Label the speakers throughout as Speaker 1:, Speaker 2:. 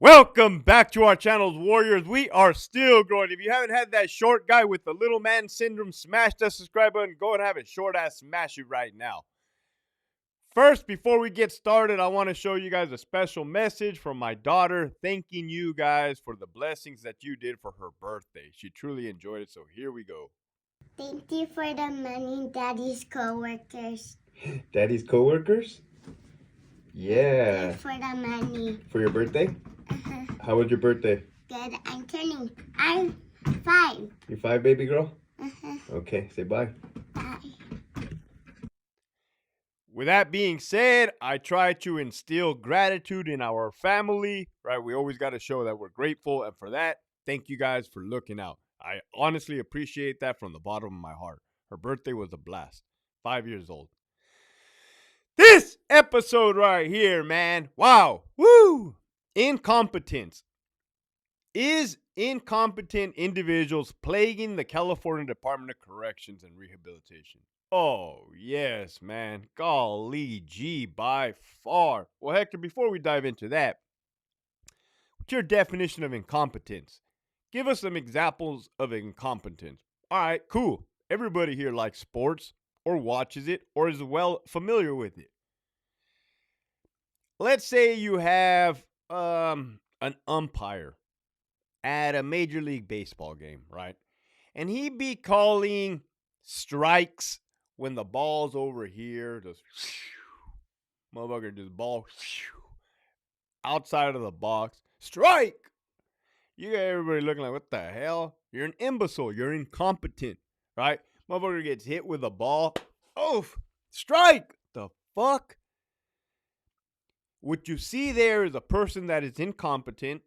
Speaker 1: Welcome back to our channels, Warriors. We are still growing. If you haven't had that short guy with the little man syndrome, smash that subscribe button. Go and have it short ass smash it right now. First, before we get started, I want to show you guys a special message from my daughter thanking you guys for the blessings that you did for her birthday. She truly enjoyed it, so here we go.
Speaker 2: Thank you for the money, Daddy's coworkers.
Speaker 3: Daddy's coworkers? Yeah.
Speaker 2: Thank you for the money.
Speaker 3: For your birthday?
Speaker 2: Uh-huh.
Speaker 3: How was your birthday?
Speaker 2: Good. I'm 5.
Speaker 3: You 5, baby girl?
Speaker 2: Uh-huh.
Speaker 3: Okay, say bye.
Speaker 2: Bye.
Speaker 1: With that being said, I try to instill gratitude in our family, right? We always got to show that we're grateful. And for that, thank you guys for looking out. I honestly appreciate that from the bottom of my heart. Her birthday was a blast. 5 years old. This episode right here, man. Wow. Woo. Incompetence. Is incompetent individuals plaguing the California Department of Corrections and Rehabilitation? Oh, yes, man. Golly gee, by far. Well, Hector, before we dive into that, what's your definition of incompetence? Give us some examples of incompetence. All right, cool. Everybody here likes sports or watches it or is well familiar with it. Let's say you have an umpire at a Major League Baseball game, right? And he be calling strikes when the ball's over here, just motherfucker, just ball outside of the box. Strike! You got everybody looking like, what the hell? You're an imbecile. You're incompetent, right? Motherfucker gets hit with a ball. Oof! Strike! The fuck? What you see there is a person that is incompetent,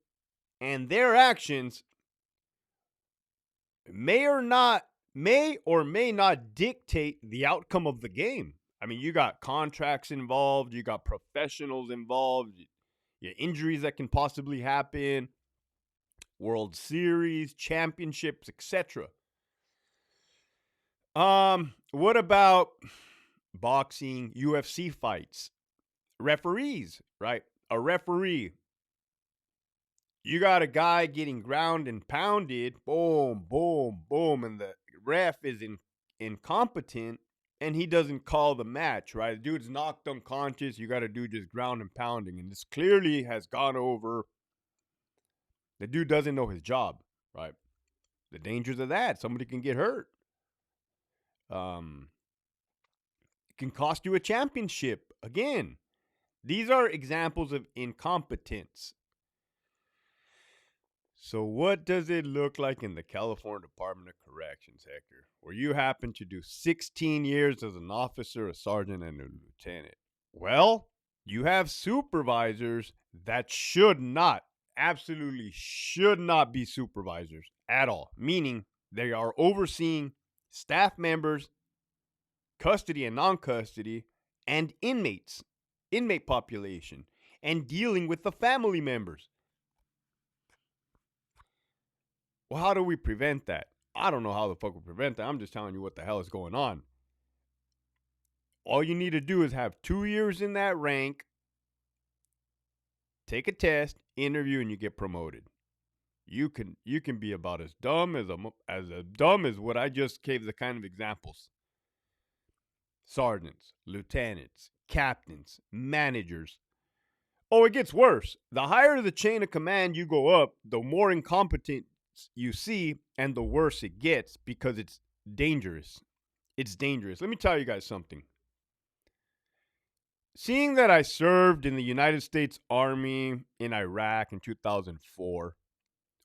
Speaker 1: and their actions may or may not dictate the outcome of the game. I mean, you got contracts involved, you got professionals involved, your injuries that can possibly happen, World Series, championships, etc. What about boxing, UFC fights, referees, right? A referee, you got a guy getting ground and pounded, boom, boom, boom, and the ref is incompetent and he doesn't call the match, right? The dude's knocked unconscious. You got a dude just ground and pounding, and this clearly has gone over. The dude doesn't know his job, right? The dangers of that. Somebody can get hurt. It can cost you a championship. Again, these are examples of incompetence. So what does it look like in the California Department of Corrections, Hector, where you happen to do 16 years as an officer, a sergeant, and a lieutenant? Well, you have supervisors that absolutely should not be supervisors at all, meaning they are overseeing staff members, custody and non-custody, and inmate population, and dealing with the family members. Well, how do we prevent that? I don't know how the fuck we prevent that. I'm just telling you what the hell is going on. All you need to do is have 2 years in that rank, take a test, interview, and you get promoted. You can be about as dumb as what I just gave the kind of examples. Sergeants, lieutenants, captains, managers. Oh, it gets worse. The higher the chain of command you go up, the more incompetent you see, and the worse it gets because it's dangerous. It's dangerous. Let me tell you guys something. Seeing that I served in the United States Army in Iraq in 2004,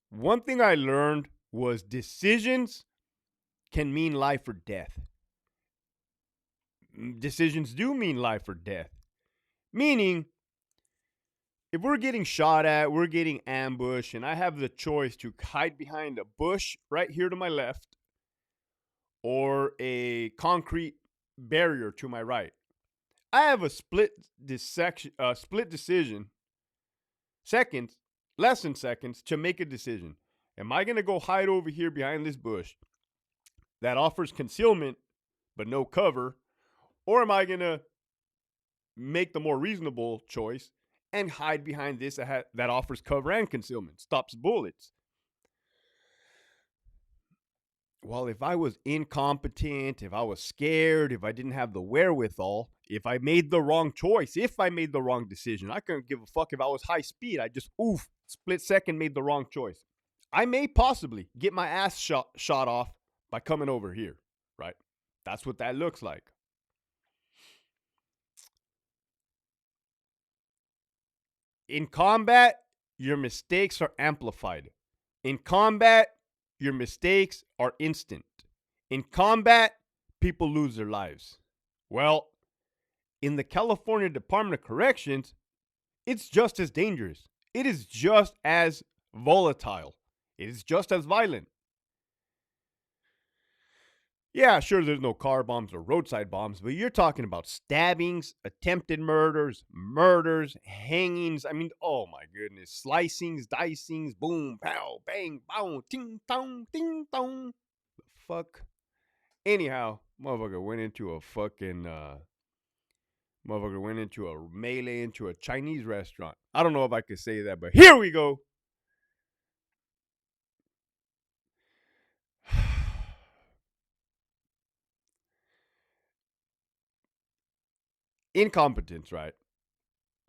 Speaker 1: one thing I learned was decisions can mean life or death. Decisions do mean life or death. Meaning, if we're getting shot at, we're getting ambushed, and I have the choice to hide behind a bush right here to my left or a concrete barrier to my right, I have a split decision, less than seconds, to make a decision. Am I going to go hide over here behind this bush that offers concealment but no cover, or am I going to make the more reasonable choice and hide behind this that offers cover and concealment, stops bullets. Well, if I was incompetent, if I was scared, if I didn't have the wherewithal, if I made the wrong choice, if I made the wrong decision, I couldn't give a fuck if I was high speed. I just, split second made the wrong choice. I may possibly get my ass shot off by coming over here, right? That's what that looks like. In combat, your mistakes are amplified. In combat, your mistakes are instant. In combat, people lose their lives. Well, in the California Department of Corrections, it's just as dangerous. It is just as volatile. It is just as violent. Yeah, sure, there's no car bombs or roadside bombs, but you're talking about stabbings, attempted murders, hangings. I mean, oh my goodness. Slicings, dicings, boom, pow, bang, bow, ting, tong, ding, dong. The fuck? Anyhow, motherfucker went into a melee into a Chinese restaurant. I don't know if I could say that, but here we go. Incompetence, right?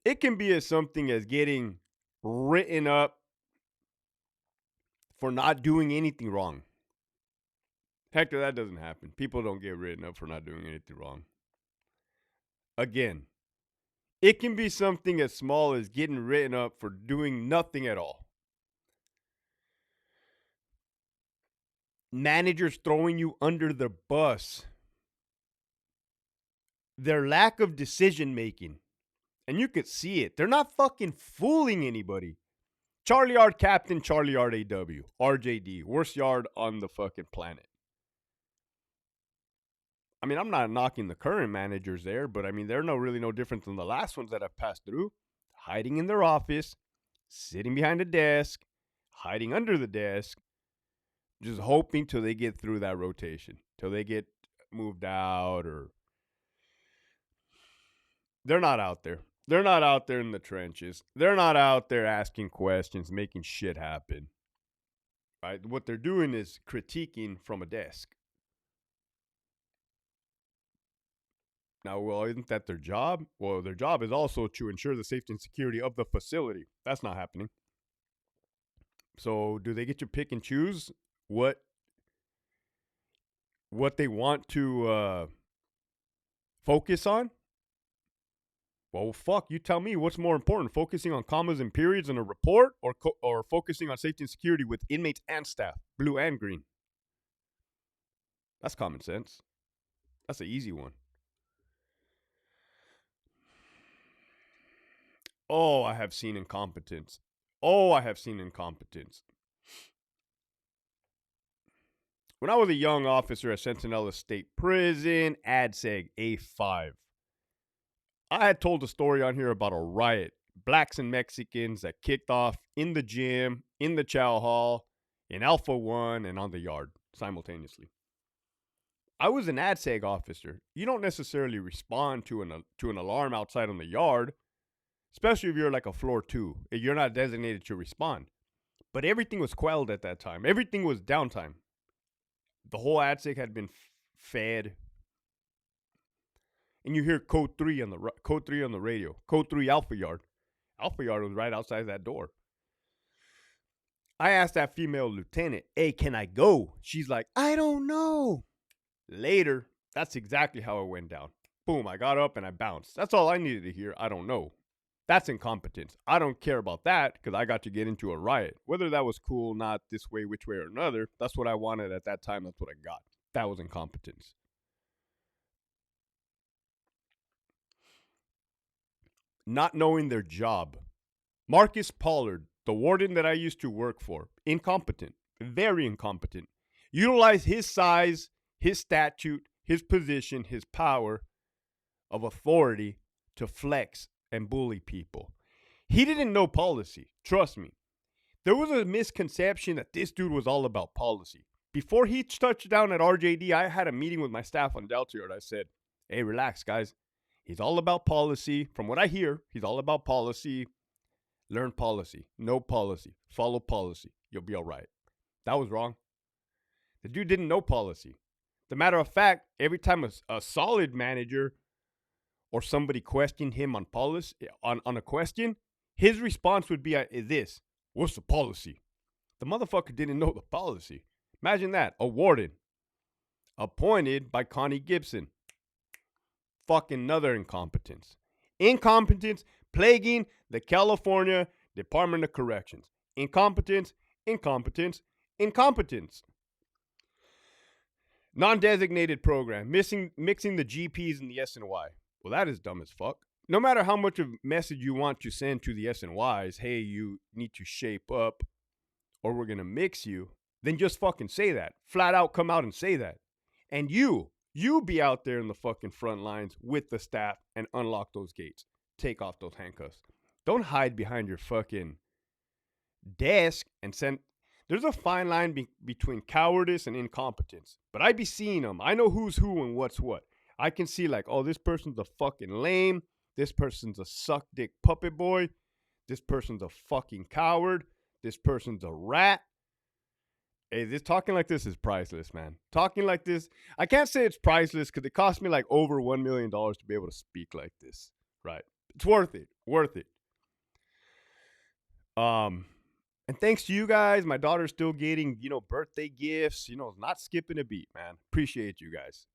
Speaker 1: It can be as something as getting written up for not doing anything wrong. Hector, that doesn't happen. People don't get written up for not doing anything wrong. Again, it can be something as small as getting written up for doing nothing at all. Managers throwing you under the bus. Their lack of decision making. And you could see it. They're not fucking fooling anybody. Charlie Yard Captain, Charlie Yard AW, RJD, worst yard on the fucking planet. I mean, I'm not knocking the current managers there, but I mean, they're really no different than the last ones that I've passed through. Hiding in their office, sitting behind a desk, hiding under the desk, just hoping till they get through that rotation, till they get moved out, or they're not out there. They're not out there in the trenches. They're not out there asking questions, making shit happen. Right? What they're doing is critiquing from a desk. Now, well, isn't that their job? Well, their job is also to ensure the safety and security of the facility. That's not happening. So, do they get to pick and choose what they want to focus on? Well, fuck, you tell me what's more important, focusing on commas and periods in a report, or focusing on safety and security with inmates and staff, blue and green. That's common sense. That's an easy one. Oh, I have seen incompetence. When I was a young officer at Centinela State Prison, ADSEG A5, I had told a story on here about a riot, blacks and Mexicans, that kicked off in the gym, in the chow hall, in Alpha 1, and on the yard simultaneously. I was an ADSEG officer. You don't necessarily respond to an alarm outside on the yard, especially if you're like a floor 2. You're not designated to respond. But everything was quelled at that time. Everything was downtime. The whole ADSEG had been fed. And you hear code 3 on the radio. Code 3 Alpha Yard. Alpha Yard was right outside that door. I asked that female lieutenant, "Hey, can I go?" She's like, "I don't know." Later, that's exactly how it went down. Boom, I got up and I bounced. That's all I needed to hear. I don't know. That's incompetence. I don't care about that because I got to get into a riot. Whether that was cool, not this way, which way or another, that's what I wanted at that time. That's what I got. That was incompetence. Not knowing their job. Marcus Pollard, the warden that I used to work for, incompetent, very incompetent. Utilize his size, his statute, his position, his power of authority to flex and bully people. He didn't know policy. Trust me. There was a misconception that this dude was all about policy. Before he touched down at RJD, I had a meeting with my staff on Delta Yard. I said, "Hey, relax, guys. He's all about policy. From what I hear, he's all about policy. Learn policy. Know policy. Follow policy. You'll be all right. That was wrong. The dude didn't know policy. The matter of fact, every time a solid manager or somebody questioned him on policy on a question, his response would be this: "What's the policy?" The motherfucker didn't know the policy. Imagine that. A warden appointed by Connie Gibson. Fucking another incompetence. Incompetence plaguing the California Department of Corrections. Incompetence, incompetence, incompetence. Non-designated program, mixing the GPs and the SNY. Well, that is dumb as fuck. No matter how much of a message you want to send to the SNYs, hey, you need to shape up or we're going to mix you, then just fucking say that. Flat out come out and say that. And you be out there in the fucking front lines with the staff and unlock those gates. Take off those handcuffs. Don't hide behind your fucking desk and send. There's a fine line between cowardice and incompetence. But I be seeing them. I know who's who and what's what. I can see like, oh, this person's a fucking lame. This person's a suck dick puppet boy. This person's a fucking coward. This person's a rat. Hey, this talking like this is priceless, man. Talking like this, I can't say it's priceless because it cost me like over $1 million to be able to speak like this. Right. It's worth it. Worth it. And thanks to you guys, my daughter's still getting, birthday gifts, not skipping a beat, man. Appreciate you guys.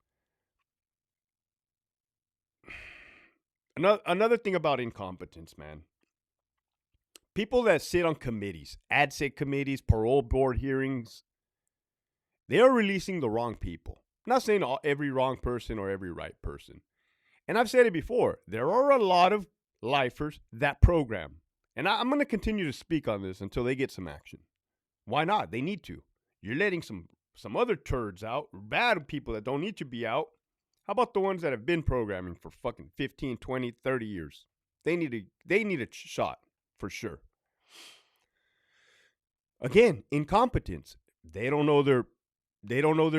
Speaker 1: Another thing about incompetence, man. People that sit on committees, ADSEC committees, parole board hearings, they are releasing the wrong people. I'm not saying every wrong person or every right person. And I've said it before. There are a lot of lifers that program. And I'm going to continue to speak on this until they get some action. Why not? They need to. You're letting some other turds out, bad people that don't need to be out. How about the ones that have been programming for fucking 15, 20, 30 years? They need a shot for sure. Again, incompetence. They don't know their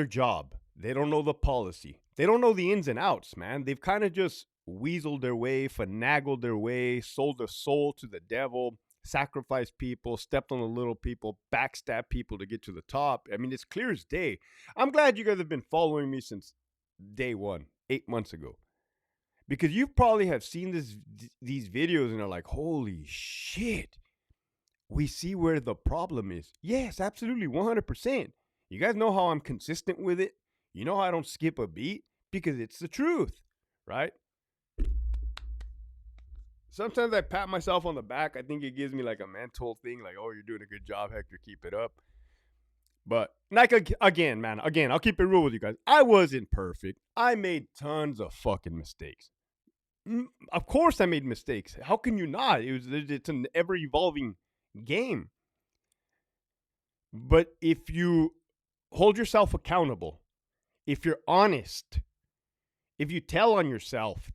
Speaker 1: job. They don't know the policy. They don't know the ins and outs, man. They've kind of just weaseled their way, finagled their way, sold their soul to the devil, sacrificed people, stepped on the little people, backstabbed people to get to the top. I mean, it's clear as day. I'm glad you guys have been following me since day one, 8 months ago. Because you probably have seen these videos and are like, holy shit. We see where the problem is. Yes, absolutely, 100%. You guys know how I'm consistent with it. You know how I don't skip a beat because it's the truth, right? Sometimes I pat myself on the back. I think it gives me like a mental thing, like, oh, you're doing a good job, Hector, keep it up. But like again, man, I'll keep it real with you guys. I wasn't perfect. I made tons of fucking mistakes. Of course I made mistakes. How can you not? It's an ever-evolving game. But if you hold yourself accountable, if you're honest, if you tell on yourself,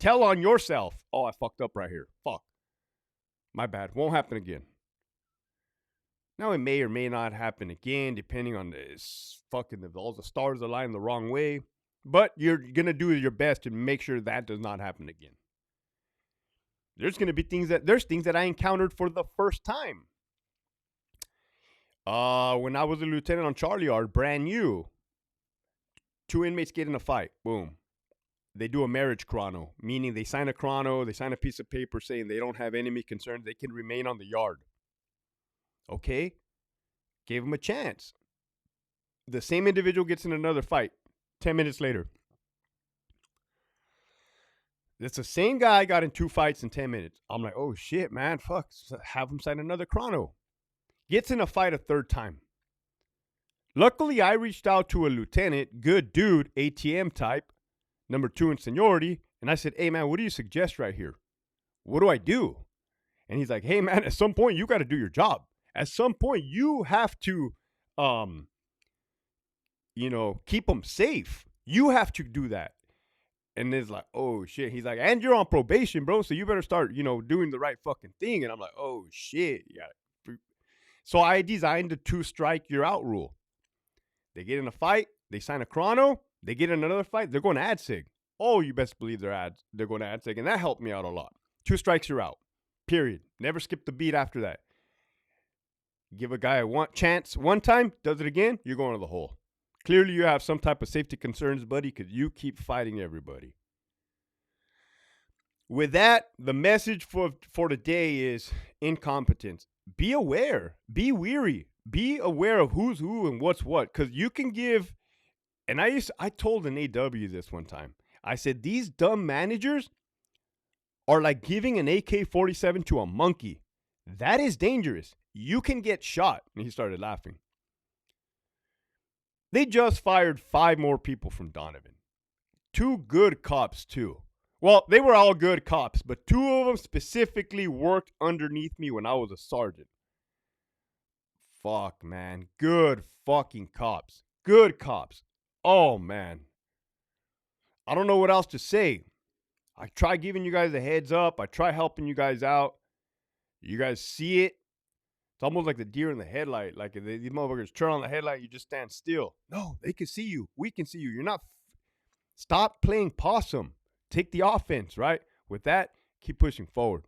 Speaker 1: oh, I fucked up right here. Fuck. My bad. Won't happen again. Now, it may or may not happen again, depending on this fucking, if all the stars align the wrong way. But you're going to do your best to make sure that does not happen again. There's going to be things that I encountered for the first time. When I was a lieutenant on Charlie Yard, brand new, 2 inmates get in a fight. Boom. They do a marriage chrono, meaning they sign a chrono, they sign a piece of paper saying they don't have enemy concerns, they can remain on the yard. Okay? Gave them a chance. The same individual gets in another fight 10 minutes later. It's the same guy got in 2 fights in 10 minutes. I'm like, oh shit, man, fuck. Have him sign another chrono. Gets in a fight a third time. Luckily, I reached out to a lieutenant, good dude, ATM type, number 2 in seniority, and I said, hey, man, what do you suggest right here? What do I do? And he's like, hey, man, at some point, you got to do your job. At some point, you have to, keep them safe. You have to do that. And it's like, oh, shit. He's like, and you're on probation, bro, so you better start, doing the right fucking thing. And I'm like, oh, shit. Yeah. So I designed the 2-strike, you're out rule. They get in a fight. They sign a chrono. They get in another fight. They're going to ADSIG. Oh, you best believe they're going to ad seg, and that helped me out a lot. 2 strikes, you're out. Period. Never skip the beat after that. Give a guy a chance one time, does it again, you're going to the hole. Clearly, you have some type of safety concerns, buddy, because you keep fighting everybody. With that, the message for today is incompetence. Be aware. Be weary. Be aware of who's who and what's what. Because you can give, and I told an AW this one time. I said, these dumb managers are like giving an AK-47 to a monkey. That is dangerous. You can get shot. And he started laughing. They just fired 5 more people from Donovan. 2 good cops, too. Well, they were all good cops, but 2 of them specifically worked underneath me when I was a sergeant. Fuck, man. Good fucking cops. Good cops. Oh, man. I don't know what else to say. I try giving you guys a heads up. I try helping you guys out. You guys see it. It's almost like the deer in the headlight. Like if these motherfuckers turn on the headlight, you just stand still. No, they can see you. We can see you. You're not. Stop playing possum. Take the offense, right? With that, keep pushing forward.